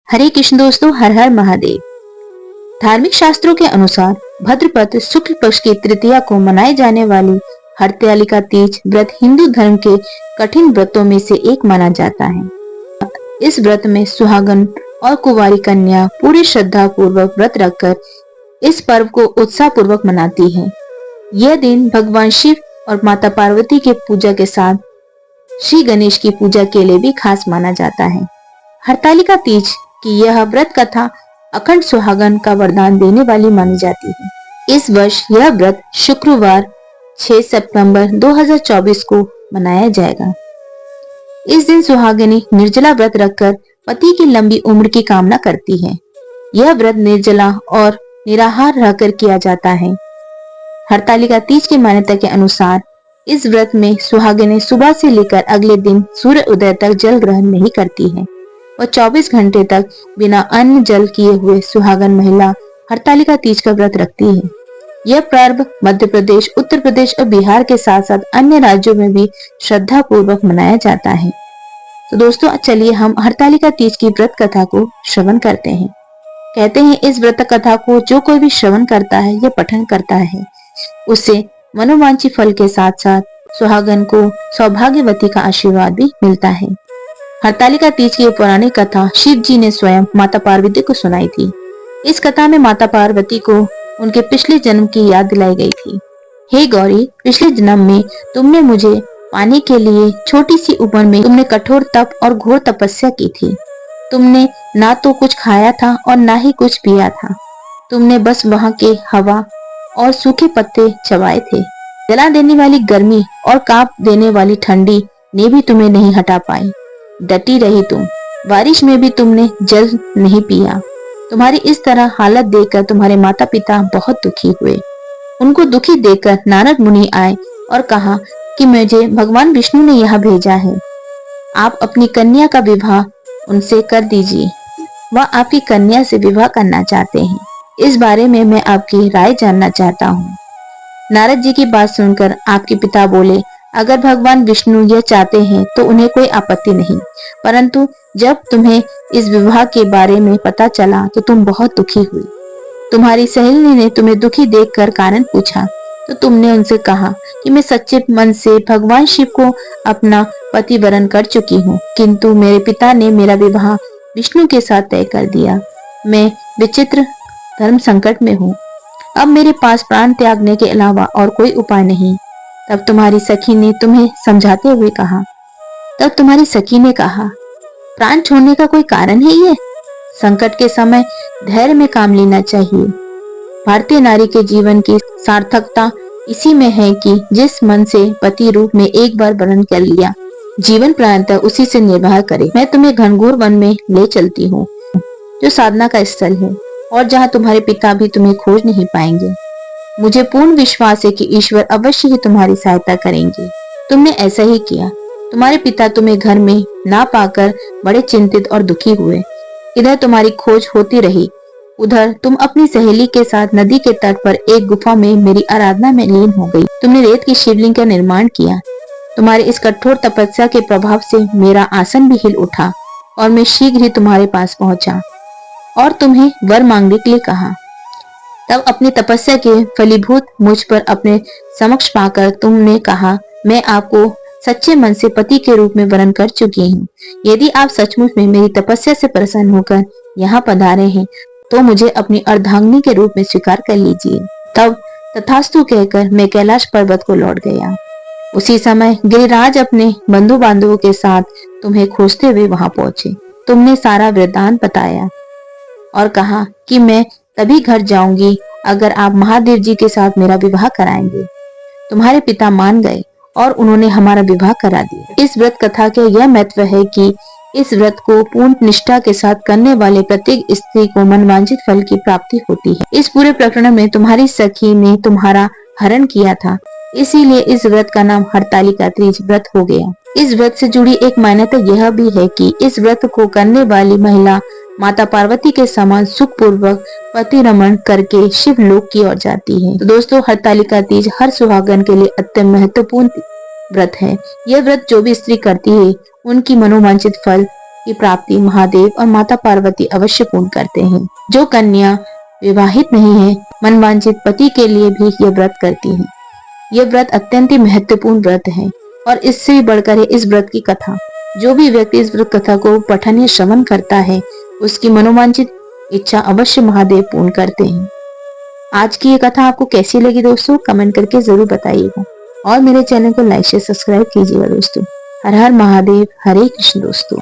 हरे कृष्ण दोस्तों, हर हर महादेव। धार्मिक शास्त्रों के अनुसार भाद्रपद शुक्ल पक्ष की तृतीया को मनाए जाने वाली हरतालिका तीज व्रत हिंदू धर्म के कठिन व्रतों में से एक माना जाता है। इस व्रत में सुहागन और कुंवारी कन्या पूरी श्रद्धा पूर्वक व्रत रखकर इस पर्व को उत्साह पूर्वक मनाती है। यह दिन भगवान शिव और माता पार्वती के पूजा के साथ श्री गणेश की पूजा के लिए भी खास माना जाता है। हरतालिका तीज की यह व्रत कथा अखंड सुहागन का वरदान देने वाली मानी जाती है। इस वर्ष यह व्रत शुक्रवार 6 सितंबर 2024 को मनाया जाएगा। इस दिन सुहागिनी निर्जला व्रत रखकर पति की लंबी उम्र की कामना करती है। यह व्रत निर्जला और निराहार रहकर किया जाता है। हरतालिका तीज की मान्यता के अनुसार इस व्रत में सुहागिनी सुबह से लेकर अगले दिन सूर्य उदय तक जल ग्रहण नहीं करती है और 24 घंटे तक बिना अन्न जल किए हुए सुहागन महिला हरतालिका तीज का व्रत रखती है। यह पर्व मध्य प्रदेश, उत्तर प्रदेश और बिहार के साथ साथ अन्य राज्यों में भी श्रद्धा पूर्वक मनाया जाता है। तो दोस्तों, चलिए हम हरतालिका तीज की व्रत कथा को श्रवण करते हैं। कहते हैं इस व्रत कथा को जो कोई भी श्रवण करता है या पठन करता है उससे मनोवांछित फल के साथ साथ सुहागन को सौभाग्यवती का आशीर्वाद भी मिलता है। हरतालिका तीज की पौराणिक कथा शिव जी ने स्वयं माता पार्वती को सुनाई थी। इस कथा में माता पार्वती को उनके पिछले जन्म की याद दिलाई गई थी। हे गौरी, पिछले जन्म में तुमने मुझे पाने के लिए छोटी सी उम्र में तुमने कठोर तप और घोर तपस्या की थी। तुमने ना तो कुछ खाया था और ना ही कुछ पिया था। तुमने बस वहाँ के हवा और सूखे पत्ते चबाए थे। जला देने वाली गर्मी और कांप देने वाली ठंडी ने भी तुम्हें नहीं हटा पाई। डटी रही तुम। बारिश में भी तुमने जल नहीं पिया। तुम्हारी इस तरह हालत देखकर तुम्हारे माता पिता बहुत दुखी हुए। उनको दुखी देखकर नारद मुनि आए और कहा कि मुझे भगवान विष्णु ने यहाँ भेजा है। आप अपनी कन्या का विवाह उनसे कर दीजिए। वह आपकी कन्या से विवाह करना चाहते हैं। इस बारे में मैं आपकी राय जानना चाहता हूँ। नारद जी की बात सुनकर आपके पिता बोले, अगर भगवान विष्णु यह चाहते हैं तो उन्हें कोई आपत्ति नहीं, परंतु जब तुम्हें इस विवाह के बारे में पता चला तो तुम बहुत दुखी हुई। तुम्हारी सहेली ने तुम्हें दुखी देखकर कारण पूछा तो तुमने उनसे कहा कि मैं सच्चे मन से भगवान शिव को अपना पति वरण कर चुकी हूँ, किंतु मेरे पिता ने मेरा विवाह विष्णु के साथ तय कर दिया। मैं विचित्र धर्म संकट में हूँ। अब मेरे पास प्राण त्यागने के अलावा और कोई उपाय नहीं। तब तुम्हारी सखी ने तुम्हें समझाते हुए कहा प्राण छोड़ने का कोई कारण है ये? संकट के समय धैर्य में काम लेना चाहिए। भारतीय नारी के जीवन की सार्थकता इसी में है कि जिस मन से पति रूप में एक बार वरण कर लिया, जीवन प्रायतः उसी से निर्वाह करे। मैं तुम्हें घनघोर वन में ले चलती हूँ, जो साधना का स्थल है और जहाँ तुम्हारे पिता भी तुम्हें खोज नहीं पाएंगे। मुझे पूर्ण विश्वास है कि ईश्वर अवश्य ही तुम्हारी सहायता करेंगे। तुमने ऐसा ही किया। तुम्हारे पिता तुम्हें घर में ना पाकर बड़े चिंतित और दुखी हुए। इधर तुम्हारी खोज होती रही, उधर तुम अपनी सहेली के साथ नदी के तट पर एक गुफा में मेरी आराधना में लीन हो गई। तुमने रेत की शिवलिंग का निर्माण किया। तुम्हारे इस कठोर तपस्या के प्रभाव से मेरा आसन भी हिल उठा और मैं शीघ्र ही तुम्हारे पास पहुंचा और तुम्हें वर मांगने के लिए कहा। तब अपनी तपस्या के फलीभूत मुझ पर अपने समक्ष पाकर तुमने कहा, मैं आपको सच्चे मन से पति के रूप में वरण कर चुकी हूँ। यदि आप सचमुच में मेरी तपस्या से प्रसन्न होकर यहाँ पधारे हैं तो मुझे अपनी अर्धांगिनी के रूप में स्वीकार कर लीजिए। तब तथास्तु कहकर मैं कैलाश पर्वत को लौट गया। उसी समय गिरिराज अपने बंधु बांधवों के साथ तुम्हें खोजते हुए वहां पहुंचे। तुमने सारा वृत्तांत बताया और कहा कि मैं तभी घर जाऊंगी अगर आप महादेव जी के साथ मेरा विवाह कराएंगे। तुम्हारे पिता मान गए और उन्होंने हमारा विवाह करा दिया। इस व्रत कथा के यह महत्व है कि इस व्रत को पूर्ण निष्ठा के साथ करने वाले प्रत्येक स्त्री को मनवांछित फल की प्राप्ति होती है। इस पूरे प्रकरण में तुम्हारी सखी ने तुम्हारा हरण किया था, इसीलिए इस व्रत का नाम हरतालिका तीज व्रत हो गया। इस व्रत से जुड़ी एक मान्यता यह भी है कि इस व्रत को करने वाली महिला माता पार्वती के समान सुख पूर्वक पति रमण करके शिव लोक की ओर जाती है। तो दोस्तों, हरतालिका तीज हर सुहागन के लिए अत्यंत महत्वपूर्ण व्रत है। यह व्रत जो भी स्त्री करती है उनकी मनोवांछित फल की प्राप्ति महादेव और माता पार्वती अवश्य पूर्ण करते हैं। जो कन्या विवाहित नहीं है, मनवांछित पति के लिए भी यह व्रत करती है। यह व्रत अत्यंत ही महत्वपूर्ण व्रत है और इससे भी बढ़कर है इस व्रत की कथा। जो भी व्यक्ति इस व्रत कथा को पठन या श्रवण करता है, उसकी मनोवांछित इच्छा अवश्य महादेव पूर्ण करते हैं। आज की ये कथा आपको कैसी लगी दोस्तों, कमेंट करके जरूर बताइएगा और मेरे चैनल को लाइक शेयर सब्सक्राइब कीजिएगा दोस्तों। हर हर महादेव, हरे कृष्ण दोस्तों।